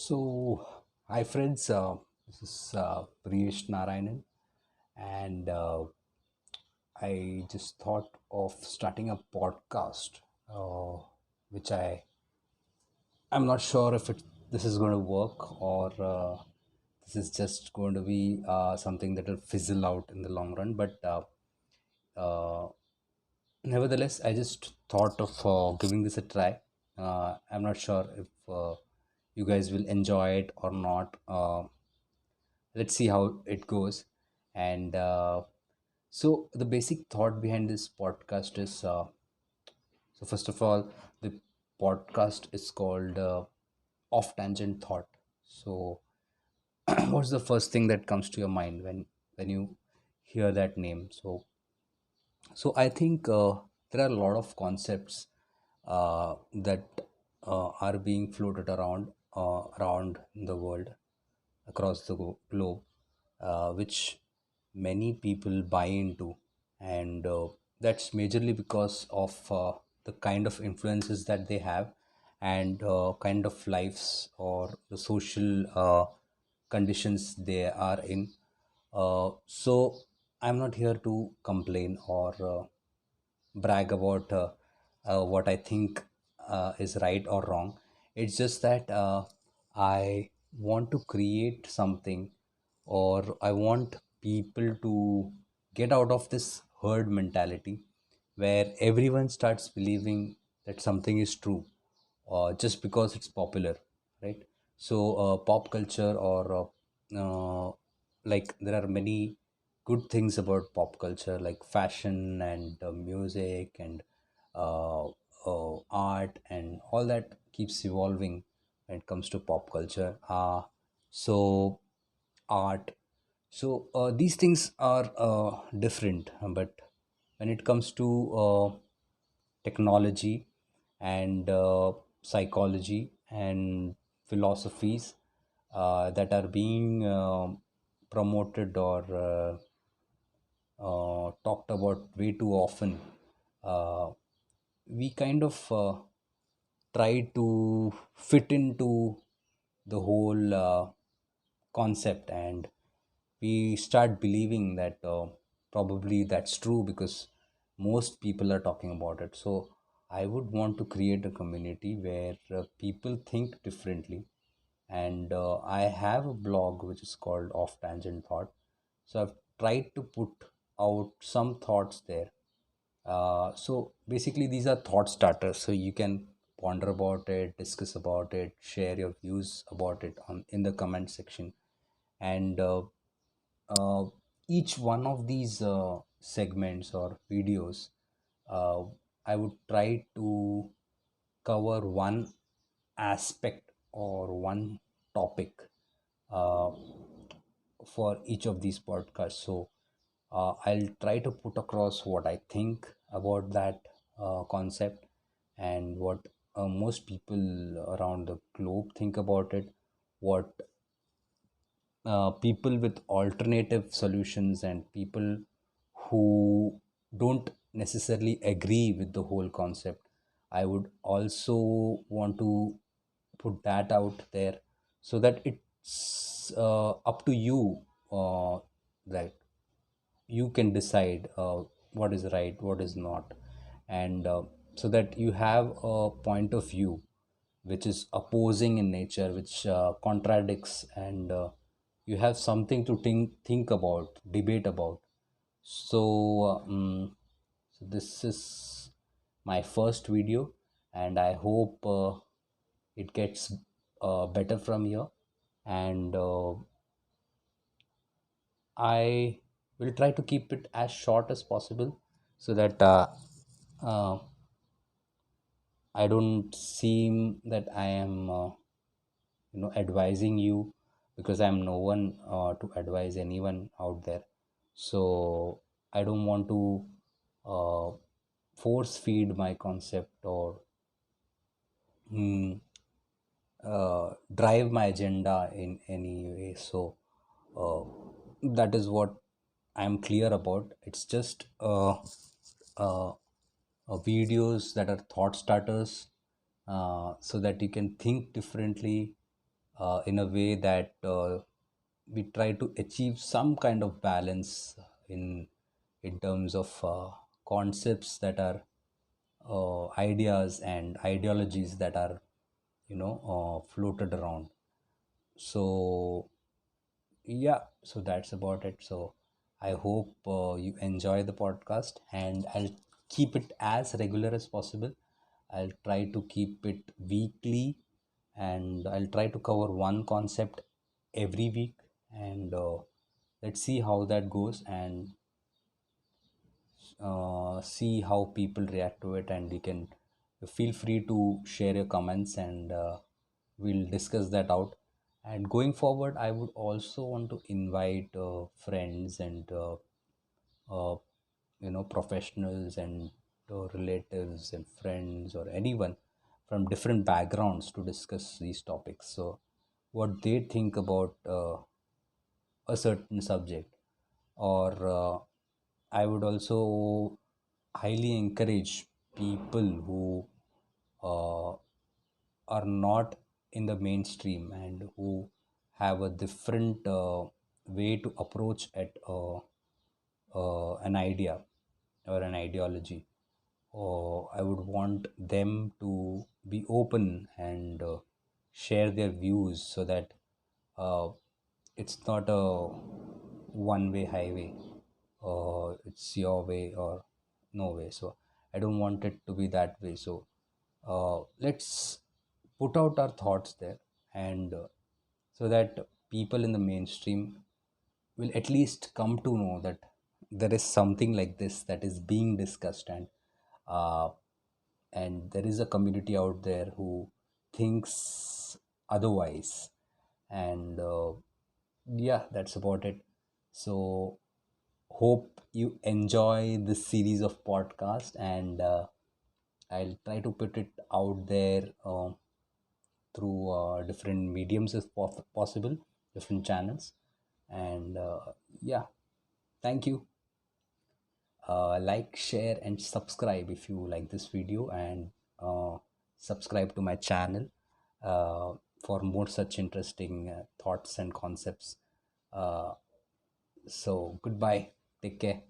So, hi friends, this is Priyesh Narayanan, and I just thought of starting a podcast, which I'm not sure if this is going to work or this is just going to be something that will fizzle out in the long run. But uh, nevertheless, I just thought of giving this a try. I'm not sure if you guys will enjoy it or not. Let's see how it goes. And so, the basic thought behind this podcast is so, first of all, the podcast is called Off Tangent Thought. So, what's the first thing that comes to your mind when you hear that name? So I think there are a lot of concepts that are being floated around the world, across the globe, which many people buy into, and that's majorly because of the kind of influences that they have, and kind of lives or the social conditions they are in. So I'm not here to complain or brag about what I think is right or wrong. It's just that I want to create something, or I want people to get out of this herd mentality where everyone starts believing that something is true just because it's popular, right? So, pop culture or like there are many good things about pop culture, like fashion and music and art, and all that keeps evolving when it comes to pop culture. So art. So these things are different, but when it comes to technology and psychology and philosophies that are being promoted or talked about way too often, uh, we kind of try to fit into the whole concept, and we start believing that probably that's true because most people are talking about it. So I would want to create a community where people think differently, and I have a blog which is called Off Tangent Thought. So I've tried to put out some thoughts there. So basically, these are thought starters. So you can ponder about it, discuss about it, share your views about it on in the comment section, and uh, each one of these segments or videos, uh, I would try to cover one aspect or one topic uh, for each of these podcasts. So I'll try to put across what I think about that concept, and what most people around the globe think about it, what people with alternative solutions, and people who don't necessarily agree with the whole concept. I would also want to put that out there, so that it's up to you, that you can decide what is right, what is not, and so that you have a point of view which is opposing in nature, which contradicts, and you have something to think about, debate about. So this is my first video, and I hope it gets better from here, and I will try to keep it as short as possible, so that uh, I don't seem that I am advising you, because I'm no one to advise anyone out there. So I don't want to uh, force feed my concept or mm, drive my agenda in any way. So uh, that is what I'm clear about. It's just uh, videos that are thought starters, so that you can think differently, in a way that we try to achieve some kind of balance in terms of concepts that are ideas and ideologies that are floated around. So yeah, so that's about it. So I hope you enjoy the podcast, and I'll keep it as regular as possible. I'll try to keep it weekly, and I'll try to cover one concept every week, and let's see how that goes, and see how people react to it. And you can feel free to share your comments, and we'll discuss that out. And going forward, I would also want to invite friends and uh, professionals and relatives and friends or anyone from different backgrounds to discuss these topics, so what they think about a certain subject. Or I would also highly encourage people who uh, are not in the mainstream and who have a different way to approach at an idea or an ideology. I would want them to be open and share their views, so that uh, it's not a one way highway. It's your way or no way. So I don't want it to be that way. So let's put out our thoughts there, and so that people in the mainstream will at least come to know that there is something like this that is being discussed, uh, and there is a community out there who thinks otherwise. And yeah, that's about it. So hope you enjoy this series of podcast, and I'll try to put it out there through different mediums if possible, different channels. And yeah, thank you. Like, share, and subscribe if you like this video, and subscribe to my channel uh, for more such interesting thoughts and concepts. Uh, so, goodbye. Take care.